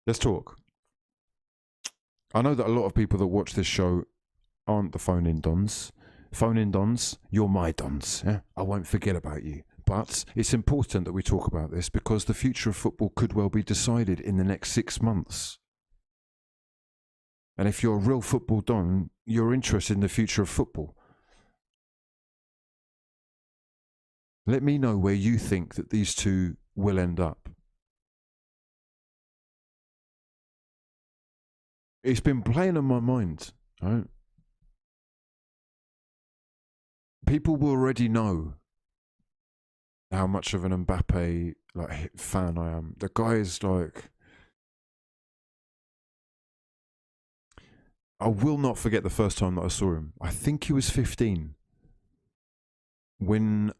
Let's talk. I know that a lot of people that watch this show aren't the phone-in dons. Phone-in dons, you're my dons. Yeah? I won't forget about you. But it's important that we talk about this because the future of football could well be decided in the next 6 months. And if you're a real football don, you're interested in the future of football. Let me know where you think that these two will end up. It's been playing on my mind, right? People will already know how much of an Mbappe fan I am. The guy is like, I will not forget the first time that I saw him. I think he was 15. When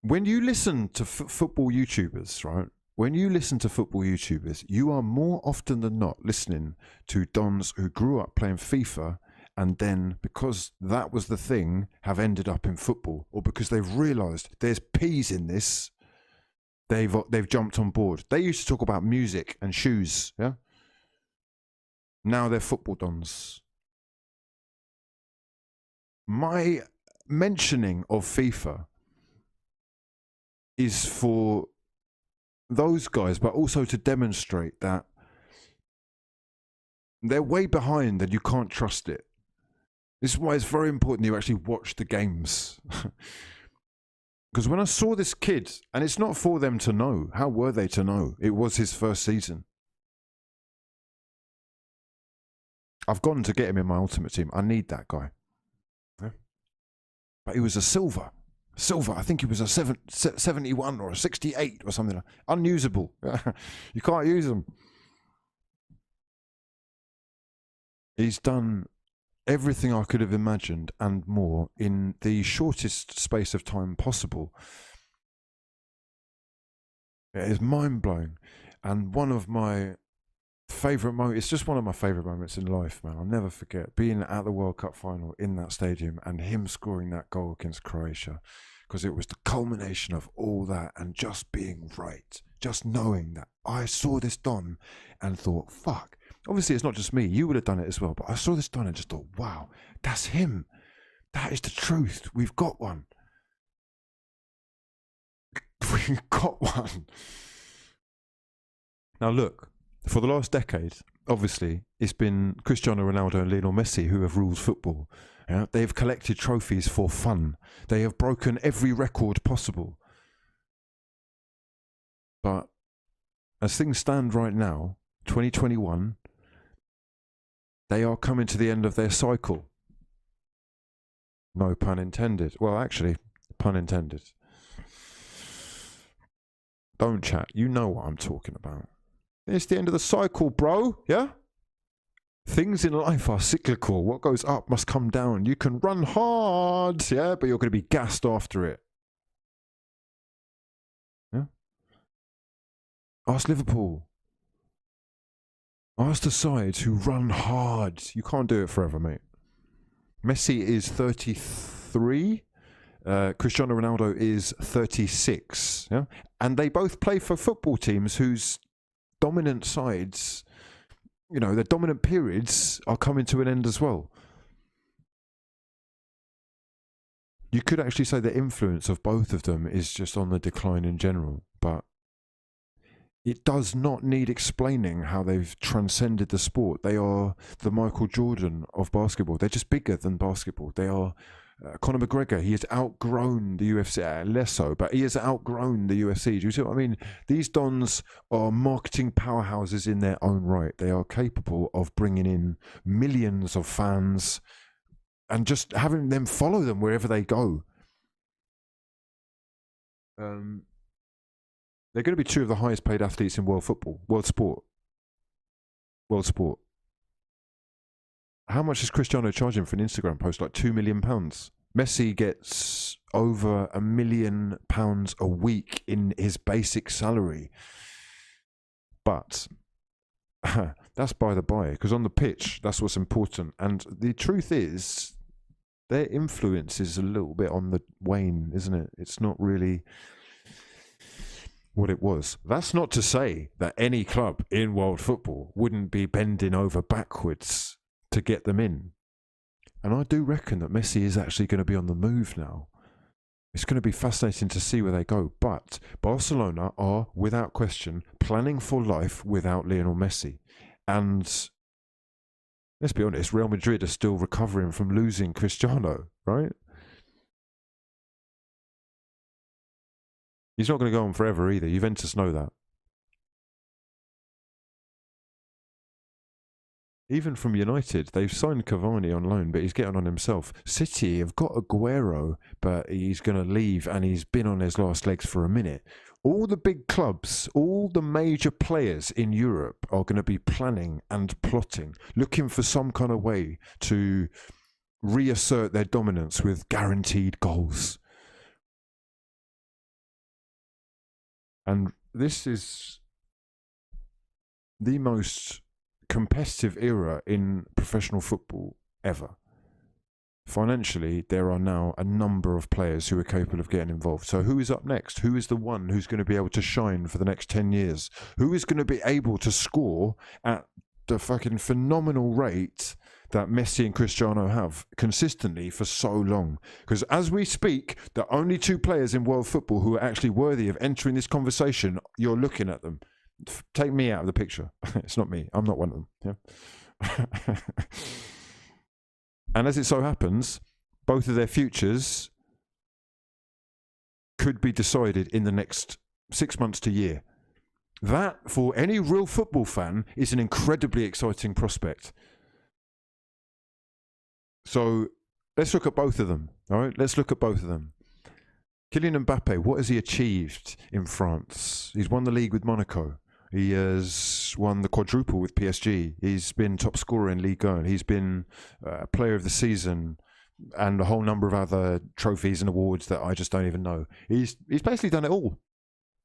you listen to football YouTubers, right? When you listen to football YouTubers, you are more often than not listening to dons who grew up playing FIFA and then, because that was the thing, have ended up in football, or because they've realised there's peas in this, they've jumped on board. They used to talk about music and shoes, yeah? Now they're football dons. My mentioning of FIFA is for those guys, but also to demonstrate that they're way behind and you can't trust it. This is why it's very important you actually watch the games. Because when I saw this kid, and it's not for them to know, how were they to know? It was his first season. I've gone to get him in my ultimate team. I need that guy. Yeah. But he was a silver. I think he was a 71 or a 68 or something like that. Unusable. You can't use him. He's done everything I could have imagined and more in the shortest space of time possible. It is mind-blowing. And one of my favourite moments, it's just one of my favourite moments in life, man. I'll never forget being at the World Cup final in that stadium and him scoring that goal against Croatia, because it was the culmination of all that and just being right. Just knowing that I saw this don and thought, fuck. Obviously, it's not just me. You would have done it as well. But I saw this don and just thought, wow, that's him. That is the truth. We've got one. We've got one. Now, look, for the last decade, obviously, it's been Cristiano Ronaldo and Lionel Messi who have ruled football. Yeah? They have collected trophies for fun. They have broken every record possible. But as things stand right now, 2021, they are coming to the end of their cycle. No pun intended. Well, actually, pun intended. Don't chat. You know what I'm talking about. It's the end of the cycle, bro. Yeah? Things in life are cyclical. What goes up must come down. You can run hard, yeah, but you're going to be gassed after it. Yeah? Ask Liverpool. Ask the sides who run hard. You can't do it forever, mate. Messi is 33. Cristiano Ronaldo is 36. Yeah? And they both play for football teams whose dominant sides, you know, their dominant periods are coming to an end as well. You could actually say the influence of both of them is just on the decline in general, but it does not need explaining how they've transcended the sport. They are the Michael Jordan of basketball. They're just bigger than basketball. They are Conor McGregor. He has outgrown the UFC, less so, but he has outgrown the UFC. Do you see what I mean? These dons are marketing powerhouses in their own right. They are capable of bringing in millions of fans and just having them follow them wherever they go. They're going to be two of the highest paid athletes in world football, world sport. How much is Cristiano charging for an Instagram post? Like £2 million. Messi gets over £1 million a week in his basic salary. But that's by the by, because on the pitch, that's what's important. And the truth is, their influence is a little bit on the wane, isn't it? It's not really what it was. That's not to say that any club in world football wouldn't be bending over backwards to get them in. And I do reckon that Messi is actually going to be on the move now. It's going to be fascinating to see where they go. But Barcelona are, without question, planning for life without Lionel Messi. And let's be honest, Real Madrid are still recovering from losing Cristiano, right? He's not going to go on forever either. Juventus know that. Even from United, they've signed Cavani on loan, but he's getting on himself. City have got Aguero, but he's going to leave and he's been on his last legs for a minute. All the big clubs, all the major players in Europe are going to be planning and plotting, looking for some kind of way to reassert their dominance with guaranteed goals. And this is the most competitive era in professional football ever. Financially, there are now a number of players who are capable of getting involved. So who is up next? Who is the one who's going to be able to shine for the next 10 years? Who is going to be able to score at the fucking phenomenal rate that Messi and Cristiano have consistently for so long? Because as we speak, the only two players in world football who are actually worthy of entering this conversation, you're looking at them. Take me out of the picture. It's not me. I'm not one of them. Yeah. And as it so happens, both of their futures could be decided in the next 6 months to a year. That, for any real football fan, is an incredibly exciting prospect. So let's look at both of them. All right, let's look at both of them. Kylian Mbappe, what has he achieved in France? He's won the league with Monaco. He has won the quadruple with PSG. He's been top scorer in Ligue 1. He's been player of the season and a whole number of other trophies and awards that I just don't even know. He's basically done it all.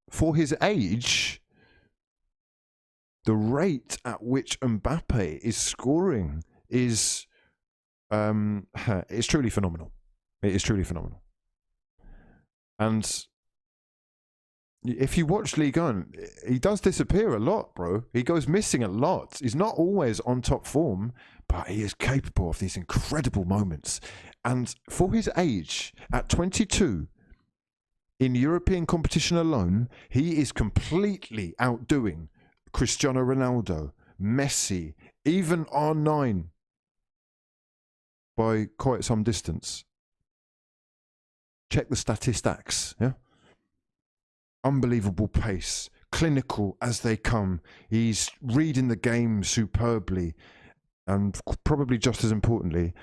For his age, the rate at which Mbappe is scoring is it's truly phenomenal. It is truly phenomenal. And if you watch Ligue 1, he does disappear a lot, bro. He goes missing a lot. He's not always on top form, but he is capable of these incredible moments. And for his age, at 22, in European competition alone, he is completely outdoing Cristiano Ronaldo, Messi, even R9 by quite some distance. Check the statistics, yeah? Unbelievable pace, clinical as they come. He's reading the game superbly, and probably just as importantly,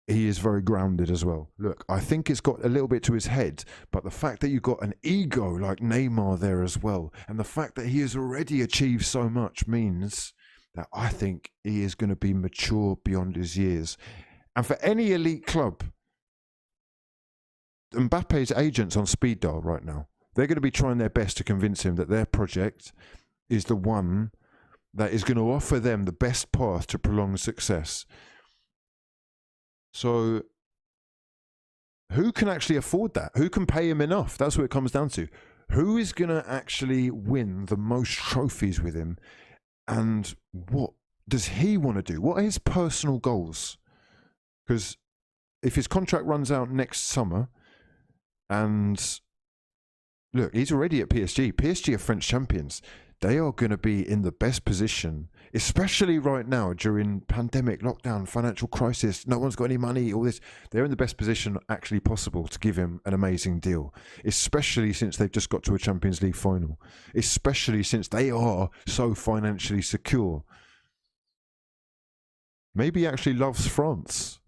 he is very grounded as well. Look, I think it's got a little bit to his head, but the fact that you've got an ego like Neymar there as well, and the fact that he has already achieved so much means that I think he is going to be mature beyond his years. And for any elite club, Mbappe's agents on speed dial right now. They're going to be trying their best to convince him that their project is the one that is going to offer them the best path to prolonged success. So who can actually afford that? Who can pay him enough? That's what it comes down to. Who is going to actually win the most trophies with him? And what does he want to do? What are his personal goals? Because if his contract runs out next summer, and look, he's already at PSG. PSG are French champions. They are going to be in the best position, especially right now during pandemic, lockdown, financial crisis. No one's got any money, all this. They're in the best position actually possible to give him an amazing deal, especially since they've just got to a Champions League final, especially since they are so financially secure. Maybe he actually loves France.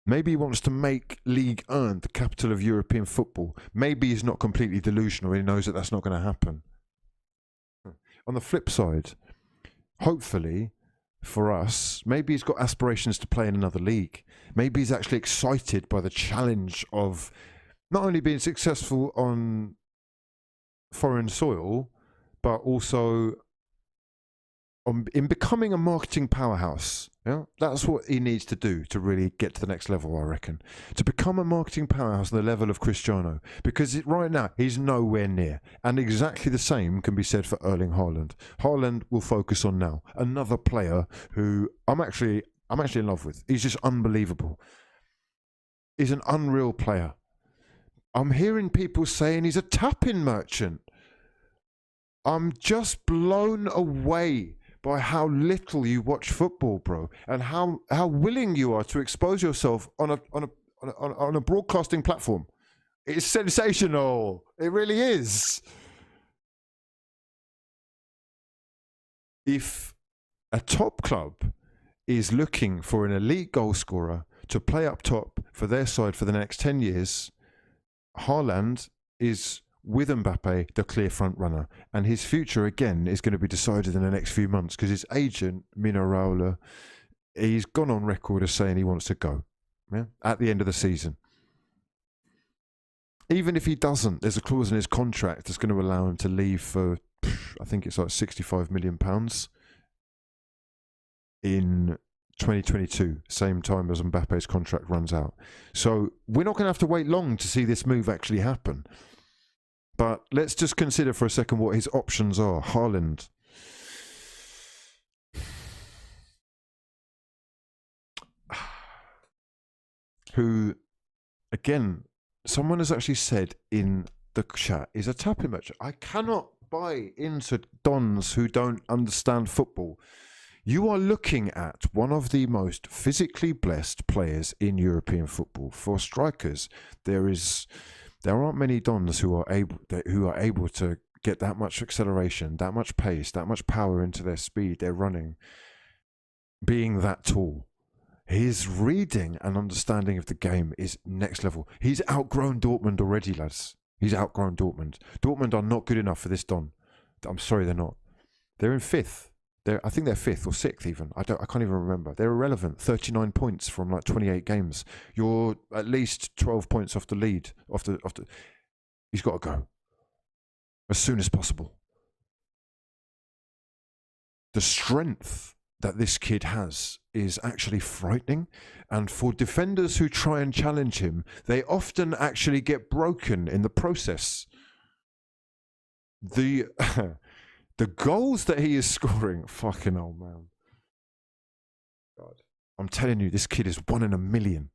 Maybe he wants to make Ligue 1 the capital of European football. Maybe he's not completely delusional. He knows that that's not going to happen. On the flip side, hopefully for us, maybe he's got aspirations to play in another league. Maybe he's actually excited by the challenge of not only being successful on foreign soil, but also in becoming a marketing powerhouse. Yeah, that's what he needs to do to really get to the next level, I reckon. To become a marketing powerhouse on the level of Cristiano, because right now he's nowhere near. And exactly the same can be said for Erling Haaland. Haaland will focus on now another player who I'm actually in love with. He's just unbelievable. He's an unreal player. I'm hearing people saying he's a tapping merchant. I'm just blown away by how little you watch football, bro, and how willing you are to expose yourself on a broadcasting platform. It's sensational. It really is. If a top club is looking for an elite goal scorer to play up top for their side for the next 10 years, Haaland is, with Mbappe, the clear front runner. And his future, again, is going to be decided in the next few months because his agent, Mino Raiola, he's gone on record as saying he wants to go at the end of the season. Even if he doesn't, there's a clause in his contract that's going to allow him to leave for, I think it's like £65 million in 2022, same time as Mbappe's contract runs out. So we're not going to have to wait long to see this move actually happen. But let's just consider for a second what his options are. Haaland. Who, again, someone has actually said in the chat, is a tapping merchant. I cannot buy into dons who don't understand football. You are looking at one of the most physically blessed players in European football. For strikers, there aren't many dons who are able to get that much acceleration, that much pace, that much power into their speed, their running, being that tall. His reading and understanding of the game is next level. He's outgrown Dortmund already, lads. He's outgrown Dortmund. Dortmund are not good enough for this don. I'm sorry, they're not. They're in fifth. I think they're fifth or sixth even. I can't even remember. They're irrelevant. 39 points from like 28 games. You're at least 12 points off the lead. He's got to go as soon as possible. The strength that this kid has is actually frightening. And for defenders who try and challenge him, they often actually get broken in the process. The goals that he is scoring, fucking hell, man. God. I'm telling you, this kid is 1 in a million.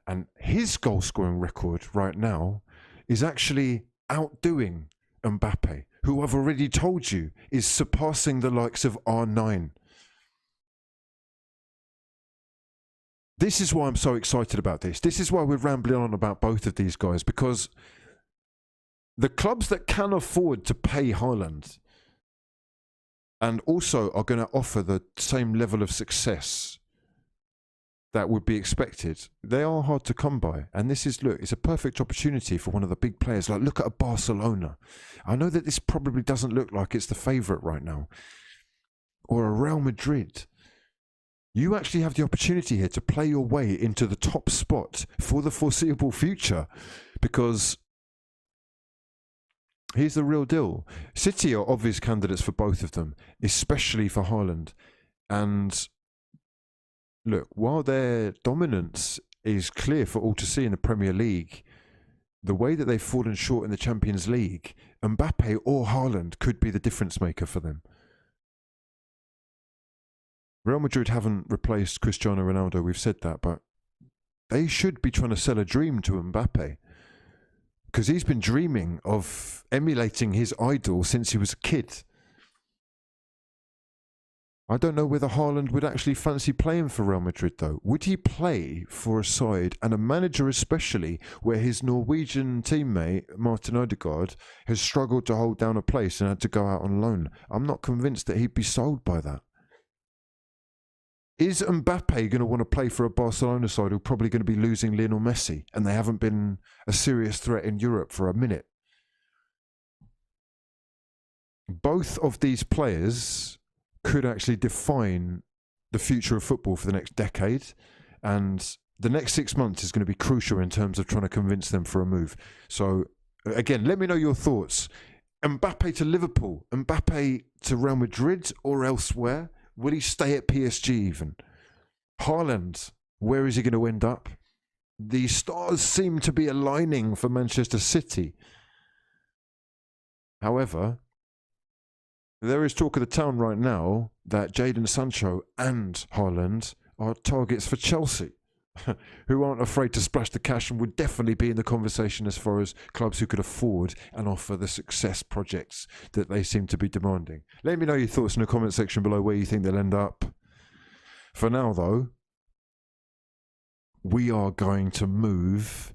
And his goal scoring record right now is actually outdoing Mbappe, who I've already told you is surpassing the likes of R9. This is why I'm so excited about this. This is why we're rambling on about both of these guys, because the clubs that can afford to pay Haaland and also are going to offer the same level of success that would be expected, they are hard to come by. And this is, look, it's a perfect opportunity for one of the big players. Like, look at a Barcelona. I know that this probably doesn't look like it's the favourite right now. Or a Real Madrid. You actually have the opportunity here to play your way into the top spot for the foreseeable future, because here's the real deal. City are obvious candidates for both of them, especially for Haaland. And look, while their dominance is clear for all to see in the Premier League, the way that they've fallen short in the Champions League, Mbappe or Haaland could be the difference maker for them. Real Madrid haven't replaced Cristiano Ronaldo, we've said that, but they should be trying to sell a dream to Mbappe, because he's been dreaming of emulating his idol since he was a kid. I don't know whether Haaland would actually fancy playing for Real Madrid, though. Would he play for a side, and a manager especially, where his Norwegian teammate, Martin Odegaard, has struggled to hold down a place and had to go out on loan? I'm not convinced that he'd be sold by that. Is Mbappe going to want to play for a Barcelona side who are probably going to be losing Lionel Messi, and they haven't been a serious threat in Europe for a minute? Both of these players could actually define the future of football for the next decade, and the next 6 months is going to be crucial in terms of trying to convince them for a move. So again, let me know your thoughts. Mbappe to Liverpool, Mbappe to Real Madrid or elsewhere? Will he stay at PSG even? Haaland, where is he going to end up? The stars seem to be aligning for Manchester City. However, there is talk of the town right now that Jadon Sancho and Haaland are targets for Chelsea, who aren't afraid to splash the cash and would definitely be in the conversation as far as clubs who could afford and offer the success projects that they seem to be demanding. Let me know your thoughts in the comment section below where you think they'll end up. For now, though, we are going to move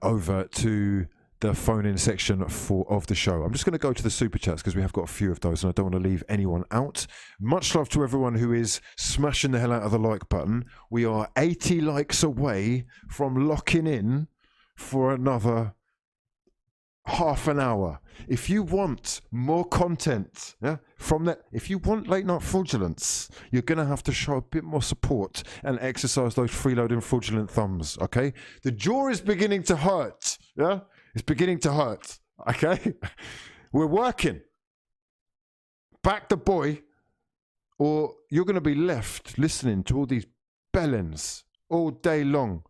over to the phone-in section of the show. I'm just going to go to the super chats because we have got a few of those and I don't want to leave anyone out. Much love to everyone who is smashing the hell out of the like button. We are 80 likes away from locking in for another half an hour. If you want more content from that, if you want late night fraudulence, you're going to have to show a bit more support and exercise those freeloading fraudulent thumbs, okay? The jaw is beginning to hurt, yeah? It's beginning to hurt, okay? We're working. Back the boy, or you're going to be left listening to all these bellends all day long.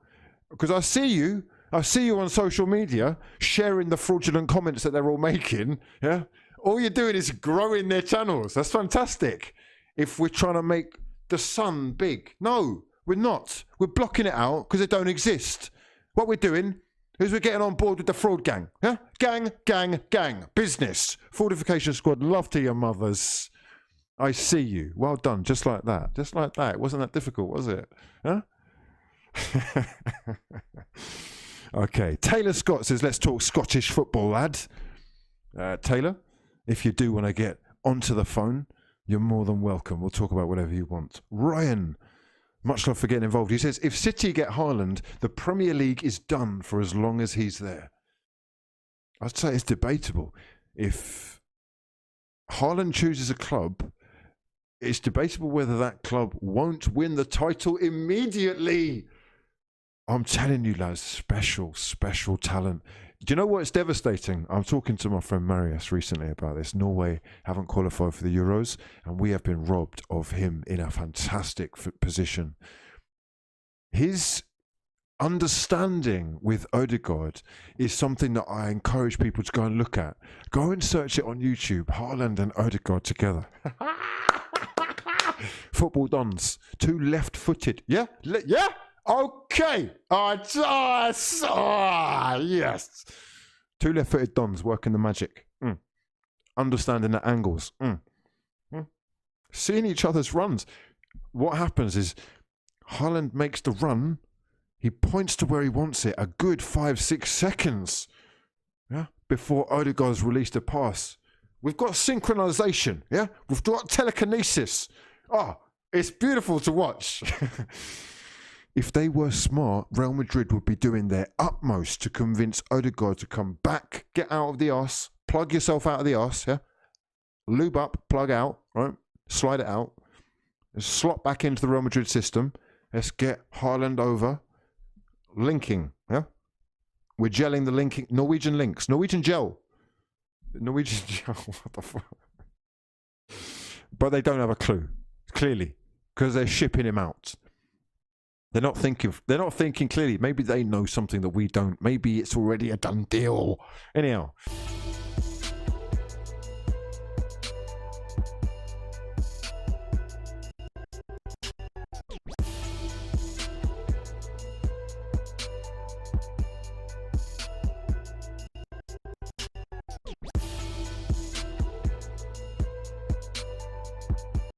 Because I see you on social media sharing the fraudulent comments that they're all making, yeah? All you're doing is growing their channels. That's fantastic. If we're trying to make the sun big. No, we're not. We're blocking it out because it don't exist. What we're doing is we're getting on board with the fraud gang. Yeah? Gang, gang, gang. Business. Fraudification squad. Love to your mothers. I see you. Well done. Just like that. Just like that. It wasn't that difficult, was it? Huh? Okay. Taylor Scott says, let's talk Scottish football, lad. Taylor, if you do want to get onto the phone, you're more than welcome. We'll talk about whatever you want. Ryan, much love for getting involved. He says, if City get Haaland, the Premier League is done for as long as he's there. I'd say it's debatable. If Haaland chooses a club, it's debatable whether that club won't win the title immediately. I'm telling you, lads, special, special talent. Do you know what's devastating? I'm talking to my friend Marius recently about this. Norway haven't qualified for the Euros, and we have been robbed of him in a fantastic position. His understanding with Odegaard is something that I encourage people to go and look at. Go and search it on YouTube, Haaland and Odegaard together. Football dons, two left-footed. Yeah? Yeah? Okay. Yes. Two left-footed dons working the magic. Understanding the angles. Seeing each other's runs. What happens is Haaland makes the run. He points to where he wants it a good 5-6 seconds, yeah, before Odegaard's released a pass. We've got synchronization, yeah? We've got telekinesis. Oh, it's beautiful to watch. If they were smart, Real Madrid would be doing their utmost to convince Odegaard to come back, get out of the arse, plug yourself out of the arse, yeah? Lube up, plug out, right? Slide it out. Slot back into the Real Madrid system. Let's get Haaland over. Linking, yeah? We're gelling the linking. Norwegian links. Norwegian gel. Norwegian gel. What the fuck? But they don't have a clue, clearly, because they're shipping him out. They're not thinking clearly. Maybe they know something that we don't. Maybe it's already a done deal. Anyhow,